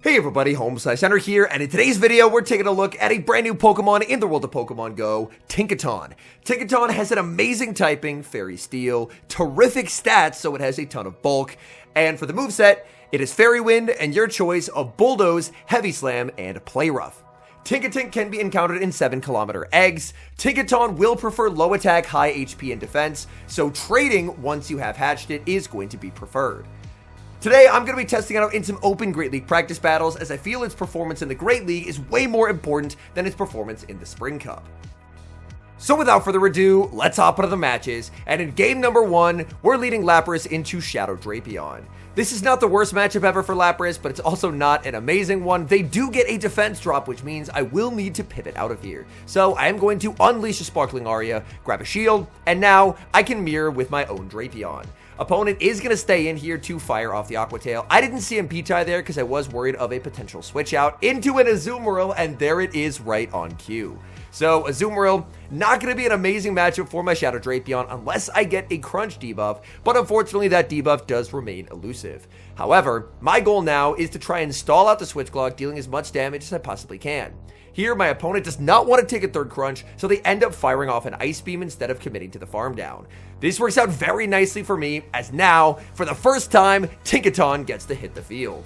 Hey everybody, HomeSliceHenry here, and in today's video, we're taking a look at a brand new Pokemon in the world of Pokemon Go, Tinkaton. Tinkaton has an amazing typing, Fairy Steel, terrific stats, so it has a ton of bulk, and for the moveset, it is Fairy Wind and your choice of Bulldoze, Heavy Slam, and Play Rough. Tinkaton can be encountered in 7km eggs. Tinkaton will prefer low attack, high HP, and defense, so trading once you have hatched it is going to be preferred. Today, I'm going to be testing it out in some open Great League practice battles, as I feel its performance in the Great League is way more important than its performance in the Spring Cup. So without further ado, let's hop into the matches, and in game number 1, we're leading Lapras into Shadow Drapion. This is not the worst matchup ever for Lapras, but it's also not an amazing one. They do get a defense drop, which means I will need to pivot out of here. So I am going to unleash a Sparkling Aria, grab a shield, and now I can mirror with my own Drapion. Opponent is going to stay in here to fire off the Aqua Tail. I didn't see MP-tie there because I was worried of a potential switch out into an Azumarill, and there it is right on cue. So Azumarill, not going to be an amazing matchup for my Shadow Drapion unless I get a Crunch debuff, but unfortunately that debuff does remain elusive. However, my goal now is to try and stall out the Switch Clog, dealing as much damage as I possibly can. Here, my opponent does not want to take a third Crunch, so they end up firing off an Ice Beam instead of committing to the farm down. This works out very nicely for me, as now, for the first time, Tinkaton gets to hit the field.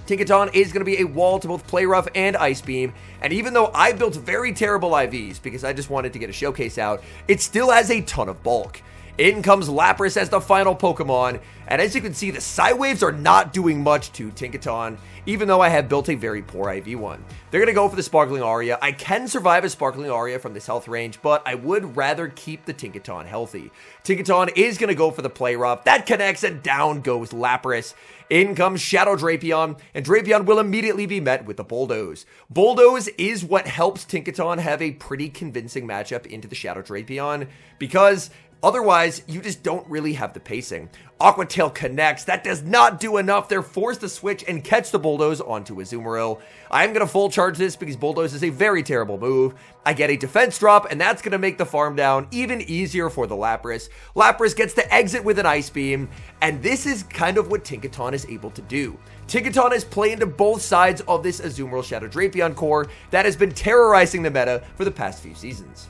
Tinkaton is going to be a wall to both Play Rough and Ice Beam, and even though I built very terrible IVs because I just wanted to get a showcase out, it still has a ton of bulk. In comes Lapras as the final Pokemon, and as you can see, the Psy Waves are not doing much to Tinkaton, even though I have built a very poor IV one. They're going to go for the Sparkling Aria. I can survive a Sparkling Aria from this health range, but I would rather keep the Tinkaton healthy. Tinkaton is going to go for the Play Rough. That connects, and down goes Lapras. In comes Shadow Drapion, and Drapion will immediately be met with the Bulldoze. Bulldoze is what helps Tinkaton have a pretty convincing matchup into the Shadow Drapion, because otherwise, you just don't really have the pacing. Aqua Tail connects. That does not do enough. They're forced to switch and catch the Bulldoze onto Azumarill. I'm going to full charge this because Bulldoze is a very terrible move. I get a defense drop, and that's going to make the farm down even easier for the Lapras. Lapras gets to exit with an Ice Beam, and this is kind of what Tinkaton is able to do. Tinkaton has played into both sides of this Azumarill Shadow Drapion core that has been terrorizing the meta for the past few seasons.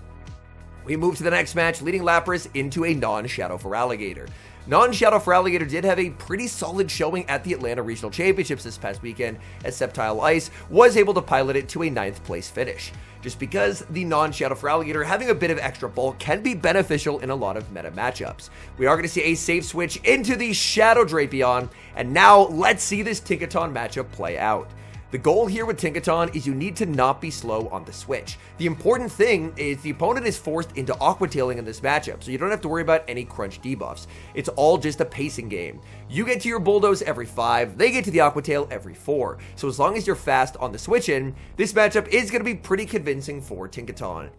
We move to the next match, leading Lapras into a non-Shadow Feraligatr. Non-Shadow Feraligatr did have a pretty solid showing at the Atlanta Regional Championships this past weekend, as Sceptile Ice was able to pilot it to a 9th place finish. Just because the non-Shadow Feraligatr having a bit of extra bulk can be beneficial in a lot of meta matchups. We are going to see a safe switch into the Shadow Drapion, and now let's see this Tinkaton matchup play out. The goal here with Tinkaton is you need to not be slow on the switch. The important thing is the opponent is forced into Aqua Tailing in this matchup, so you don't have to worry about any Crunch debuffs. It's all just a pacing game. You get to your Bulldoze every 5, they get to the Aqua Tail every 4. So as long as you're fast on the switch in, this matchup is going to be pretty convincing for Tinkaton.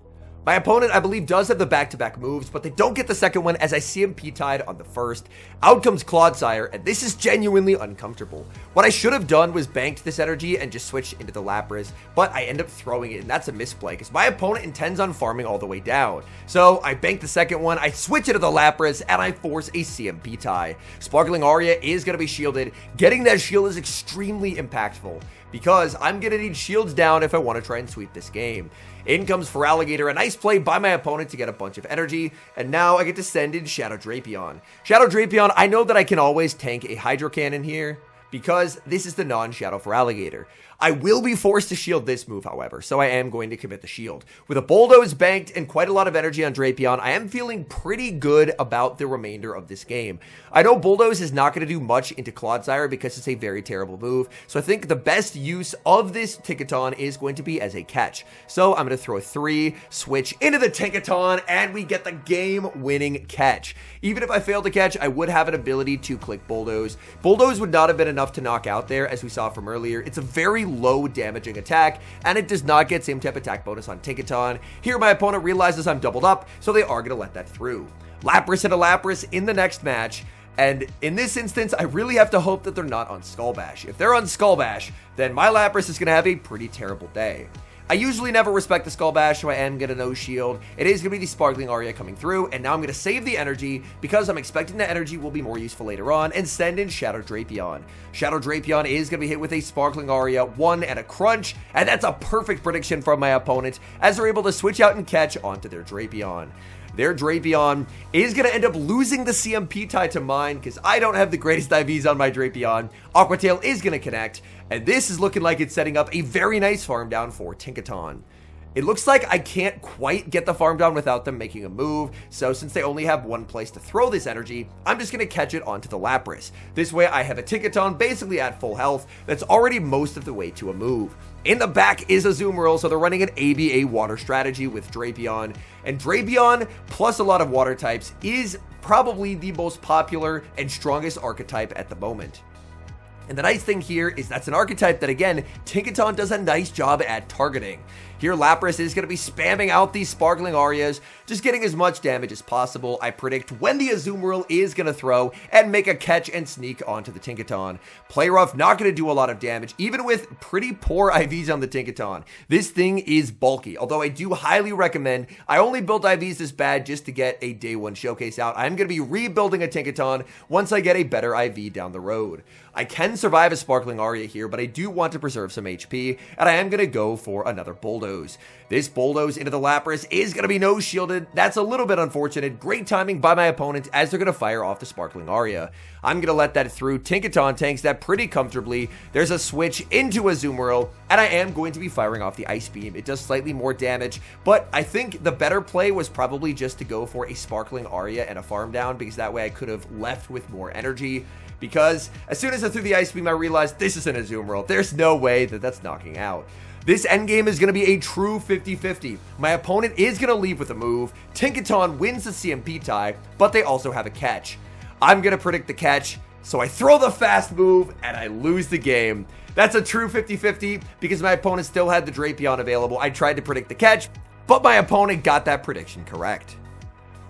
My opponent, I believe, does have the back-to-back moves, but they don't get the second one as I see him P-tied on the first. Out comes Clodsire, and this is genuinely uncomfortable. What I should have done was banked this energy and just switched into the Lapras, but I end up throwing it, and that's a misplay, because my opponent intends on farming all the way down. So I bank the second one, I switch into the Lapras, and I force a CMP tie. Sparkling Aria is going to be shielded. Getting that shield is extremely impactful, because I'm going to need shields down if I want to try and sweep this game. In comes Feraligatr, a nice play by my opponent to get a bunch of energy, and now I get to send in Shadow Drapion. Shadow Drapion, I know that I can always tank a Hydro Cannon here, because this is the non-Shadow Feraligatr. I will be forced to shield this move, however, so I am going to commit the shield. With a Bulldoze banked and quite a lot of energy on Drapion, I am feeling pretty good about the remainder of this game. I know Bulldoze is not going to do much into Clodsire because it's a very terrible move, so I think the best use of this Tinkaton is going to be as a catch. So I'm going to throw a 3, switch into the Tinkaton, and we get the game-winning catch. Even if I fail to catch, I would have an ability to click Bulldoze. Bulldoze would not have been enough to knock out there, as we saw from earlier. It's a very low damaging attack, and it does not get same type attack bonus on Tinkaton. Here my opponent realizes I'm doubled up, so they are going to let that through. Lapras and a Lapras in the next match, and in this instance I really have to hope that they're not on Skull Bash. If they're on Skull Bash, then my Lapras is going to have a pretty terrible day. I usually never respect the Skull Bash, so I am going to no shield. It is going to be the Sparkling Aria coming through, and now I'm going to save the energy because I'm expecting the energy will be more useful later on, and send in Shadow Drapion. Shadow Drapion is going to be hit with a Sparkling Aria, 1 and a Crunch, and that's a perfect prediction from my opponent as they're able to switch out and catch onto their Drapion. Their Drapion is going to end up losing the CMP tie to mine because I don't have the greatest IVs on my Drapion. Aqua Tail is going to connect, and this is looking like it's setting up a very nice farm down for Tinkaton. It looks like I can't quite get the farm down without them making a move, so since they only have one place to throw this energy, I'm just going to catch it onto the Lapras. This way I have a Tinkaton basically at full health that's already most of the way to a move. In the back is a Azumarill, so they're running an ABA water strategy with Drapion, and Drapion plus a lot of water types is probably the most popular and strongest archetype at the moment. And the nice thing here is that's an archetype that, again, Tinkaton does a nice job at targeting. Here, Lapras is going to be spamming out these Sparkling Arias, just getting as much damage as possible. I predict when the Azumarill is going to throw and make a catch and sneak onto the Tinkaton. Play Rough not going to do a lot of damage, even with pretty poor IVs on the Tinkaton. This thing is bulky, although I do highly recommend, I only built IVs this bad just to get a day 1 showcase out. I'm going to be rebuilding a Tinkaton once I get a better IV down the road. I can survive a Sparkling Aria here, but I do want to preserve some HP, and I am going to go for another Bulldoze. This Bulldoze into the Lapras is going to be no-shielded. That's a little bit unfortunate. Great timing by my opponent as they're going to fire off the Sparkling Aria. I'm going to let that through. Tinkaton tanks that pretty comfortably. There's a switch into a Azumarill, and I am going to be firing off the Ice Beam. It does slightly more damage, but I think the better play was probably just to go for a Sparkling Aria and a farm down, because that way I could have left with more energy. Because as soon as I threw the Ice Beam, I realized this is an Azumarill. There's no way that that's knocking out. This endgame is going to be a true 50-50. My opponent is going to leave with a move. Tinkaton wins the CMP tie, but they also have a catch. I'm going to predict the catch, so I throw the fast move, and I lose the game. That's a true 50-50 because my opponent still had the Drapion available. I tried to predict the catch, but my opponent got that prediction correct.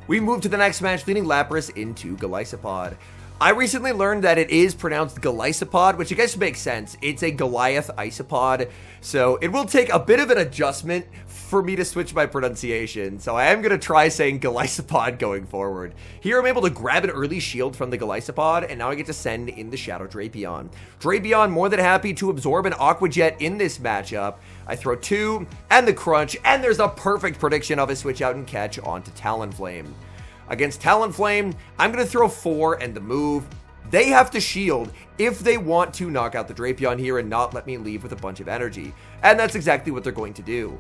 We move to the next match, leading Lapras into Golisopod. I recently learned that it is pronounced Golisopod, which I guess makes sense. It's a Goliath isopod, so it will take a bit of an adjustment for me to switch my pronunciation. So I am going to try saying Golisopod going forward. Here I'm able to grab an early shield from the Golisopod, and now I get to send in the Shadow Drapion. Drapion more than happy to absorb an Aqua Jet in this matchup. I throw 2 and the Crunch, and there's a perfect prediction of a switch out and catch onto Talonflame. Against Talonflame, I'm going to throw 4 and the move. They have to shield if they want to knock out the Drapion here and not let me leave with a bunch of energy. And that's exactly what they're going to do.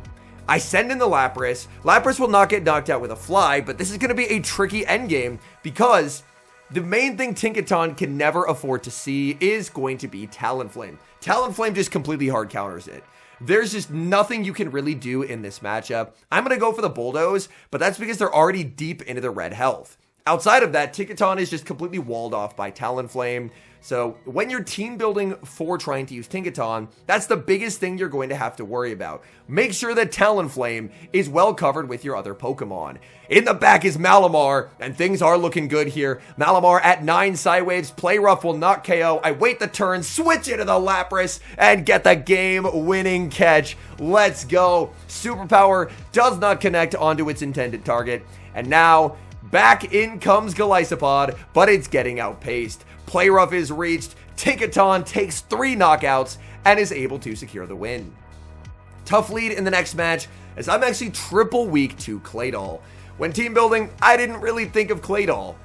I send in the Lapras. Lapras will not get knocked out with a fly, but this is going to be a tricky endgame because the main thing Tinkaton can never afford to see is going to be Talonflame. Talonflame just completely hard counters it. There's just nothing you can really do in this matchup. I'm going to go for the Bulldoze, but that's because they're already deep into the red health. Outside of that, Tinkaton is just completely walled off by Talonflame. So when you're team building for trying to use Tinkaton, that's the biggest thing you're going to have to worry about. Make sure that Talonflame is well covered with your other Pokemon. In the back is Malamar, and things are looking good here. Malamar at 9 Psywaves, Play Rough will not KO. I wait the turn, switch into the Lapras, and get the game-winning catch. Let's go. Superpower does not connect onto its intended target, and now back in comes Golisopod, but it's getting outpaced. Play Rough is reached, Tinkaton takes 3 knockouts and is able to secure the win. Tough lead in the next match as I'm actually triple weak to Claydol. When team building, I didn't really think of Claydol.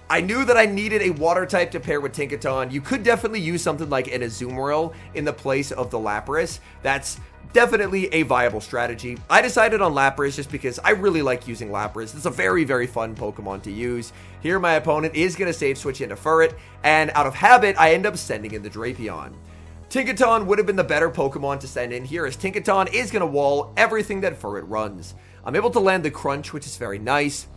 I knew that I needed a water type to pair with Tinkaton. You could definitely use something like an Azumarill in the place of the Lapras. That's definitely a viable strategy. I decided on Lapras just because I really like using Lapras. It's a very, very fun Pokemon to use. Here my opponent is going to save switch into Furret, and out of habit, I end up sending in the Drapion. Tinkaton would have been the better Pokemon to send in here, as Tinkaton is going to wall everything that Furret runs. I'm able to land the Crunch, which is very nice.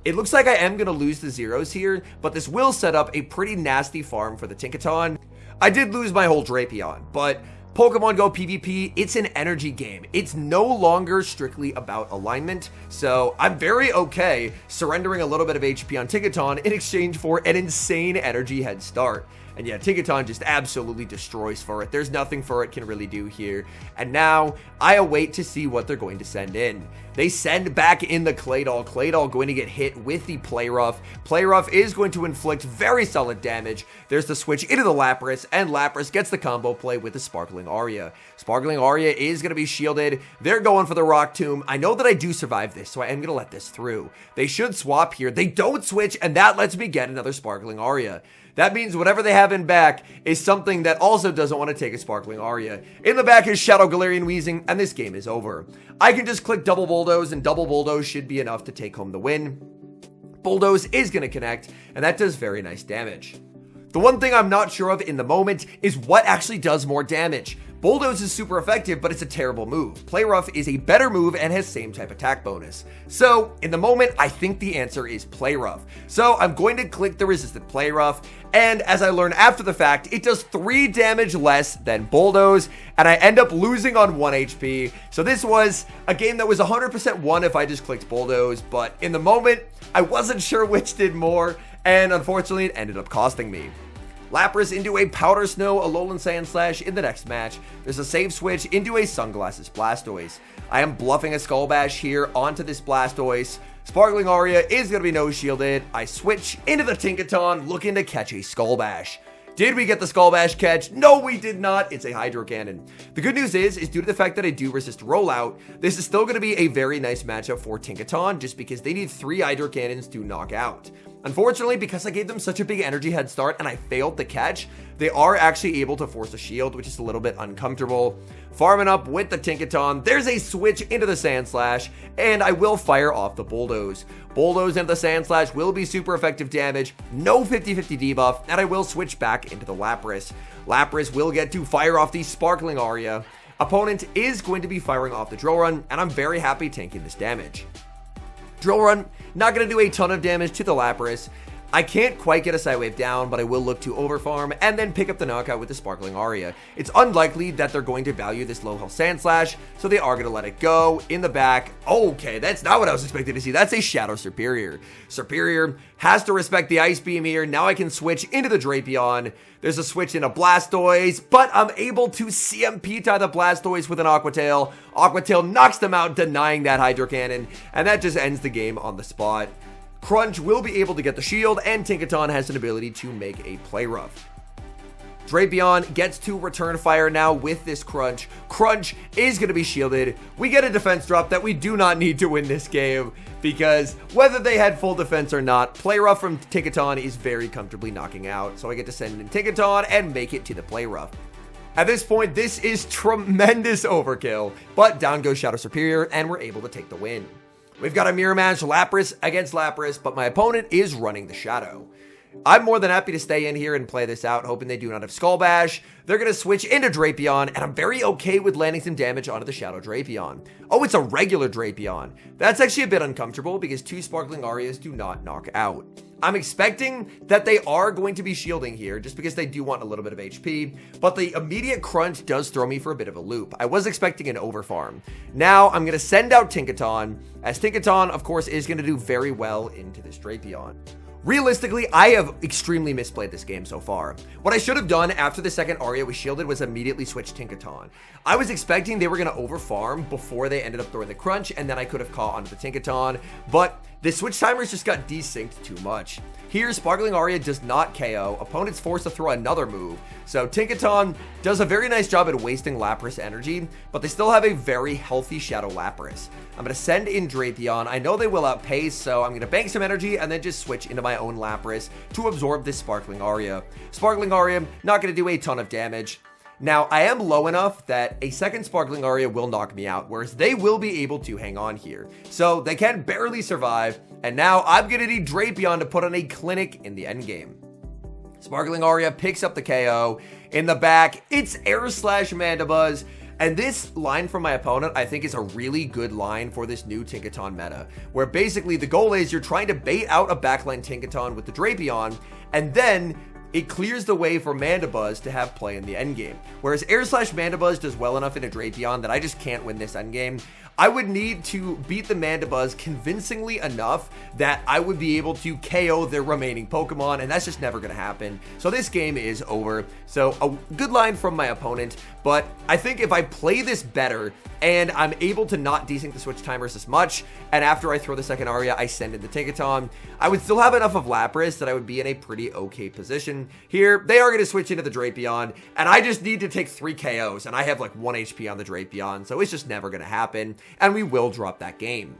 It looks like I am going to lose the zeros here, but this will set up a pretty nasty farm for the Tinkaton. I did lose my whole Drapion, but Pokemon Go PvP, it's an energy game. It's no longer strictly about alignment, so I'm very okay surrendering a little bit of HP on Tinkaton in exchange for an insane energy head start. And yeah, Tinkaton just absolutely destroys for it. There's nothing for it can really do here. And now I await to see what they're going to send in. They send back in the Claydol. Claydol going to get hit with the Play Rough. Play Rough is going to inflict very solid damage. There's the switch into the Lapras, and Lapras gets the combo play with the Sparkling Aria. Sparkling Aria is going to be shielded. They're going for the Rock Tomb. I know that I do survive this, so I am going to let this through. They should swap here. They don't switch, and that lets me get another Sparkling Aria. That means whatever they have in back is something that also doesn't want to take a Sparkling Aria. In the back is Shadow Galarian Weezing, and this game is over. I can just click double Bulldoze, and double Bulldoze should be enough to take home the win. Bulldoze is going to connect, and that does very nice damage. The one thing I'm not sure of in the moment is what actually does more damage. Bulldoze is super effective, but it's a terrible move. Play Rough is a better move and has same type attack bonus. So, in the moment, I think the answer is Play Rough. So, I'm going to click the resistant Play Rough, and as I learn after the fact, it does 3 damage less than Bulldoze, and I end up losing on 1 HP. So this was a game that was 100% won if I just clicked Bulldoze, but in the moment, I wasn't sure which did more, and unfortunately, it ended up costing me. Lapras into a Powder Snow, Alolan Sandslash in the next match. There's a save switch into a Sunglasses Blastoise. I am bluffing a Skull Bash here onto this Blastoise. Sparkling Aria is going to be no shielded. I switch into the Tinkaton looking to catch a Skull Bash. Did we get the Skull Bash catch? No, we did not. It's a Hydro Cannon. The good news is due to the fact that I do resist rollout, this is still going to be a very nice matchup for Tinkaton just because they need 3 Hydro Cannons to knock out. Unfortunately, because I gave them such a big energy head start and I failed the catch, they are actually able to force a shield, which is a little bit uncomfortable. Farming up with the Tinkaton, there's a switch into the Sandslash, and I will fire off the Bulldoze. Bulldoze into the Sandslash will be super effective damage, no 50-50 debuff, and I will switch back into the Lapras. Lapras will get to fire off the Sparkling Aria. Opponent is going to be firing off the Drill Run, and I'm very happy tanking this damage. Drill Run, not going to do a ton of damage to the Lapras. I can't quite get a Sidewave down, but I will look to overfarm and then pick up the knockout with the Sparkling Aria. It's unlikely that they're going to value this low health Sandslash, so they are going to let it go. In the back, okay, that's not what I was expecting to see. That's a Shadow Superior. Superior has to respect the Ice Beam here. Now I can switch into the Drapion. There's a switch in a Blastoise, but I'm able to CMP tie the Blastoise with an Aqua Tail. Aqua Tail knocks them out, denying that Hydro Cannon, and that just ends the game on the spot. Crunch will be able to get the shield, and Tinkaton has an ability to make a Play Rough. Drapion gets to return fire now with this Crunch. Crunch is going to be shielded. We get a defense drop that we do not need to win this game because whether they had full defense or not, Play Rough from Tinkaton is very comfortably knocking out. So I get to send in Tinkaton and make it to the Play Rough. At this point, this is tremendous overkill, but down goes Shadow Superior and we're able to take the win. We've got a mirror match, Lapras against Lapras, but my opponent is running the Shadow. I'm more than happy to stay in here and play this out, hoping they do not have Skull Bash. They're going to switch into Drapion, and I'm very okay with landing some damage onto the Shadow Drapion. Oh, it's a regular Drapion. That's actually a bit uncomfortable because 2 Sparkling Arias do not knock out. I'm expecting that they are going to be shielding here just because they do want a little bit of HP, but the immediate Crunch does throw me for a bit of a loop. I was expecting an overfarm. Now I'm going to send out Tinkaton, as Tinkaton, of course, is going to do very well into this Drapion. Realistically, I have extremely misplayed this game so far. What I should have done after the second Aria was shielded was immediately switch Tinkaton. I was expecting they were going to overfarm before they ended up throwing the Crunch, and then I could have caught onto the Tinkaton, but the switch timers just got desynced too much. Here, Sparkling Aria does not KO. Opponent's forced to throw another move. So Tinkaton does a very nice job at wasting Lapras energy, but they still have a very healthy Shadow Lapras. I'm going to send in Drapion. I know they will outpace, so I'm going to bank some energy and then just switch into my own Lapras to absorb this Sparkling Aria. Sparkling Aria, not going to do a ton of damage. Now, I am low enough that a second Sparkling Aria will knock me out, whereas they will be able to hang on here. So they can barely survive, and now I'm going to need Drapion to put on a clinic in the endgame. Sparkling Aria picks up the KO. In the back, it's Air Slash Mandibuzz. And this line from my opponent, I think, is a really good line for this new Tinkaton meta, where basically the goal is you're trying to bait out a backline Tinkaton with the Drapion, and then it clears the way for Mandibuzz to have play in the endgame. Whereas Air/Mandibuzz does well enough in a Drapion that I just can't win this endgame. I would need to beat the Mandibuzz convincingly enough that I would be able to KO their remaining Pokemon, and that's just never going to happen. So this game is over. So a good line from my opponent, but I think if I play this better and I'm able to not desync the switch timers as much, and after I throw the second Aria, I send in the Tinkaton, I would still have enough of Lapras that I would be in a pretty okay position. Here, they are going to switch into the Drapion, and I just need to take 3 KOs, and I have like 1 HP on the Drapion, so it's just never going to happen, and we will drop that game.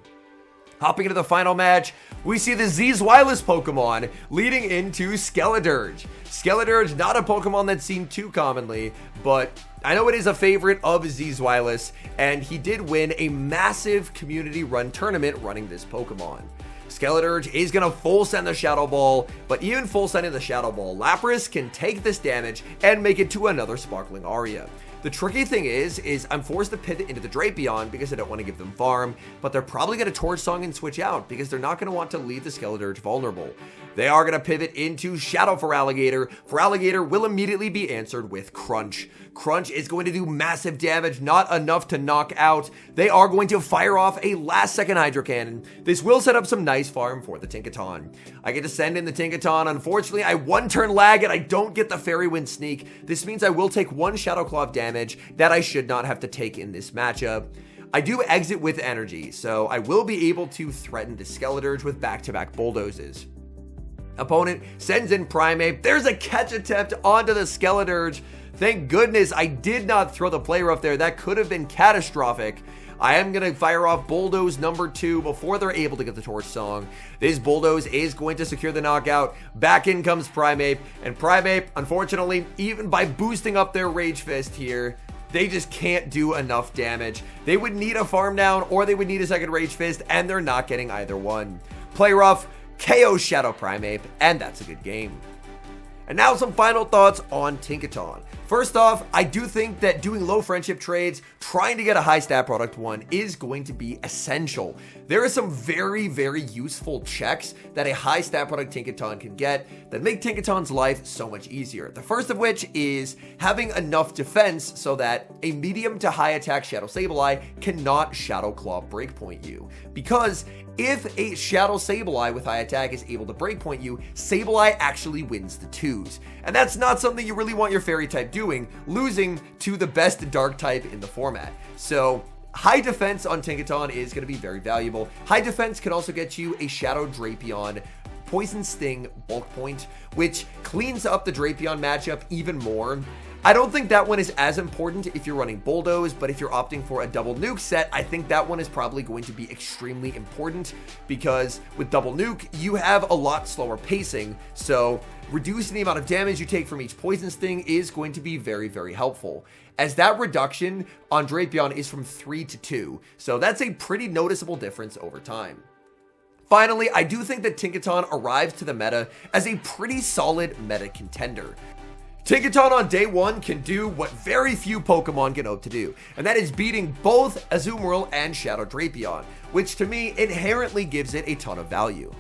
Hopping into the final match, we see the Zweilous Pokemon leading into Skeledirge. Skeledirge, not a Pokemon that's seen too commonly, but I know it is a favorite of Zweilous, and he did win a massive community-run tournament running this Pokemon. Skeledirge is going to full send the Shadow Ball, but even full sending the Shadow Ball, Lapras can take this damage and make it to another Sparkling Aria. The tricky thing is I'm forced to pivot into the Drapion because I don't want to give them farm, but they're probably going to Torch Song and switch out because they're not going to want to leave the Skeledirge vulnerable. They are going to pivot into Shadow Feraligatr. Feraligatr will immediately be answered with Crunch. Crunch is going to do massive damage, not enough to knock out. They are going to fire off a last second Hydro Cannon. This will set up some nice farm for the Tinkaton. I get to send in the Tinkaton. Unfortunately, I one turn lag and I don't get the Fairy Wind Sneak. This means I will take 1 Shadow Claw of damage that I should not have to take in this matchup. I do exit with energy, so I will be able to threaten the Skeledirge with back-to-back Bulldozes. Opponent sends in Primeape. There's a catch attempt onto the Skeledirge. Thank goodness I did not throw the Play Rough there. That could have been catastrophic. I am going to fire off Bulldoze number 2 before they're able to get the Torch Song. This Bulldoze is going to secure the knockout. Back in comes Primeape, and Primeape, unfortunately, even by boosting up their Rage Fist here, they just can't do enough damage. They would need a farm down, or they would need a second Rage Fist, and they're not getting either one. Play Rough, KO Shadow Primeape, and that's a good game. And now some final thoughts on Tinkaton. First off, I do think that doing low friendship trades, trying to get a high stat product one is going to be essential. There are some very, very useful checks that a high stat product Tinkaton can get that make Tinkaton's life so much easier. The first of which is having enough defense so that a medium to high attack Shadow Sableye cannot Shadow Claw breakpoint you. Because if a Shadow Sableye with high attack is able to breakpoint you, Sableye actually wins the 2s. And that's not something you really want your Fairy type doing, losing to the best Dark type in the format. So high defense on Tinkaton is going to be very valuable. High defense can also get you a Shadow Drapion Poison Sting bulk point, which cleans up the Drapion matchup even more. I don't think that one is as important if you're running Bulldoze, but if you're opting for a double nuke set, I think that one is probably going to be extremely important because with double nuke, you have a lot slower pacing, so reducing the amount of damage you take from each Poison Sting is going to be very, very helpful. As that reduction on Drapion is from 3 to 2, so that's a pretty noticeable difference over time. Finally, I do think that Tinkaton arrives to the meta as a pretty solid meta contender. Tinkaton on day 1 can do what very few Pokemon can hope to do, and that is beating both Azumarill and Shadow Drapion, which to me inherently gives it a ton of value.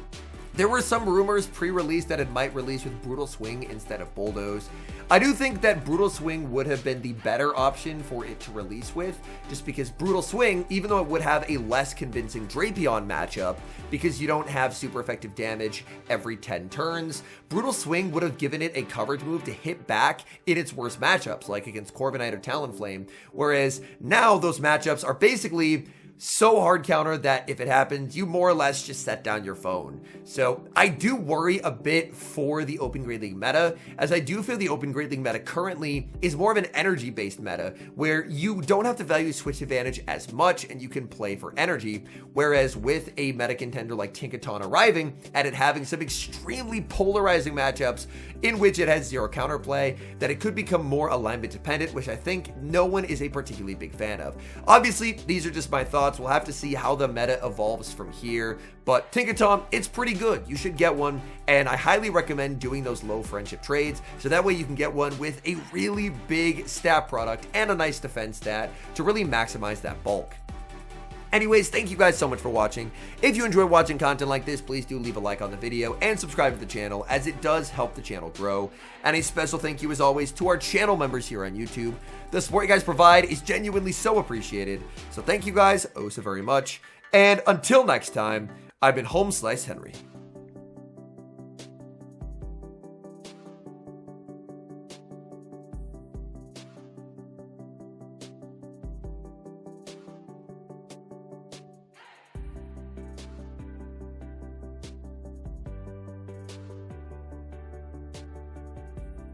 There were some rumors pre-release that it might release with Brutal Swing instead of Bulldoze. I do think that Brutal Swing would have been the better option for it to release with, just because Brutal Swing, even though it would have a less convincing Drapion matchup, because you don't have super effective damage every 10 turns, Brutal Swing would have given it a coverage move to hit back in its worst matchups, like against Corviknight or Talonflame, whereas now those matchups are basically so hard counter that if it happens, you more or less just set down your phone. So I do worry a bit for the Open Great League meta, as I do feel the Open Great League meta currently is more of an energy-based meta, where you don't have to value switch advantage as much and you can play for energy, whereas with a meta contender like Tinkaton arriving and it having some extremely polarizing matchups in which it has zero counterplay, that it could become more alignment dependent, which I think no one is a particularly big fan of. Obviously, these are just my thoughts. We'll have to see how the meta evolves from here, but Tinkaton, it's pretty good. You should get one, and I highly recommend doing those low friendship trades, so that way you can get one with a really big stat product and a nice defense stat to really maximize that bulk. Anyways, thank you guys so much for watching. If you enjoy watching content like this, please do leave a like on the video and subscribe to the channel, as it does help the channel grow. And a special thank you as always to our channel members here on YouTube. The support you guys provide is genuinely so appreciated. So thank you guys oh so very much. And until next time, I've been HomeSliceHenry.